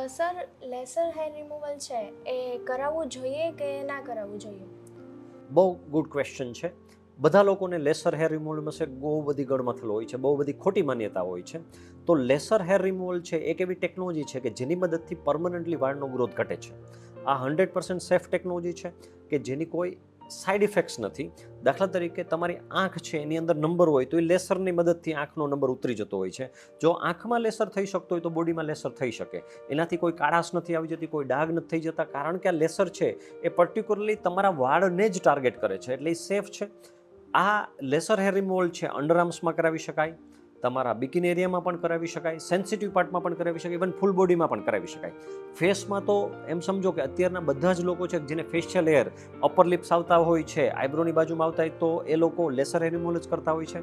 Sir, laser hair removal છે એ કરાવવું જોઈએ કે ના કરાવવું જોઈએ? બહુ ગુડ ક્વેશ્ચન છે. બધા લોકોને લેસર હેર રિમૂવલ વિશે બહુ બધી ગળમથલ હોય છે, બહુ બધી ખોટી માન્યતા હોય છે. તો લેસર હેર રિમૂવલ છે એક એવી ટેકનોલોજી છે કે જેની મદદથી પરમનન્ટલી વાળનો ગ્રોથ ઘટે છે. આ 100% સેફ ટેકનોલોજી છે કે જેની કોઈ સાઇડ ઇફેક્ટ્સ નથી. દાખલા તરીકે તમારી આંખ છે એની અંદર નંબર હોય તો એ લેસરની મદદથી આંખનો નંબર ઉતરી જતો હોય છે. જો આંખમાં લેસર થઈ શકતો હોય તો બોડીમાં લેસર થઈ શકે. એનાથી કોઈ કાળાશ નથી આવી જતી, કોઈ ડાઘ નથી થઈ જતા, કારણ કે આ લેસર છે એ પર્ટિક્યુલરલી તમારા વાળને જ ટાર્ગેટ કરે છે, એટલે એ સેફ છે. આ લેસર હેર રિમૂવલ છે અંડરઆર્મ્સમાં કરાવી શકાય, તમારા બિકિન એરિયામાં પણ કરાવી શકાય, સેન્સિટિવ પાર્ટમાં પણ કરાવી શકાય, ઇવન ફૂલ બોડીમાં પણ કરાવી શકાય. ફેસમાં તો એમ સમજો કે અત્યારના બધા જ લોકો છે જેને ફેશિયલ હેર, અપર લિપ્સ આવતા હોય છે, આઈબ્રોની બાજુમાં આવતા હોય તો એ લોકો લેસર હેર રિમૂવલ જ કરતા હોય છે.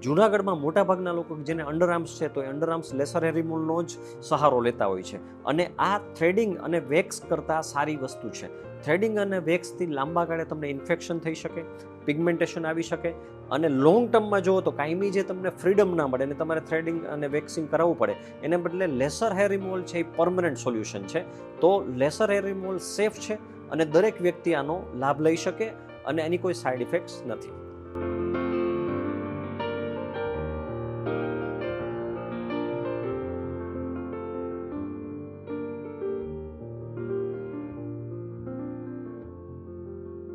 જૂનાગઢમાં મોટાભાગના લોકો જેને અંડરઆર્મ્સ છે તો એ અંડરઆર્મ્સ લેસર હેર રિમૂવલનો જ સહારો લેતા હોય છે. અને આ થ્રેડિંગ અને વેક્સ કરતાં સારી વસ્તુ છે. થ્રેડિંગ અને વેક્સથી લાંબા ગાળે તમને ઇન્ફેક્શન થઈ શકે, પિગમેન્ટેશન આવી શકે, અને લોંગ ટર્મમાં જુઓ તો કાયમી જે તમને ફ્રીડમ ના મળે અને તમારે થ્રેડિંગ અને વેક્સિંગ કરાવવું પડે, એને બદલે લેસર હેર રિમૂવલ છે એ પરમનન્ટ સોલ્યુશન છે. તો લેસર હેર રિમૂવલ સેફ છે અને દરેક વ્યક્તિ આનો લાભ લઈ શકે અને એની કોઈ સાઇડ ઇફેક્ટ્સ નથી.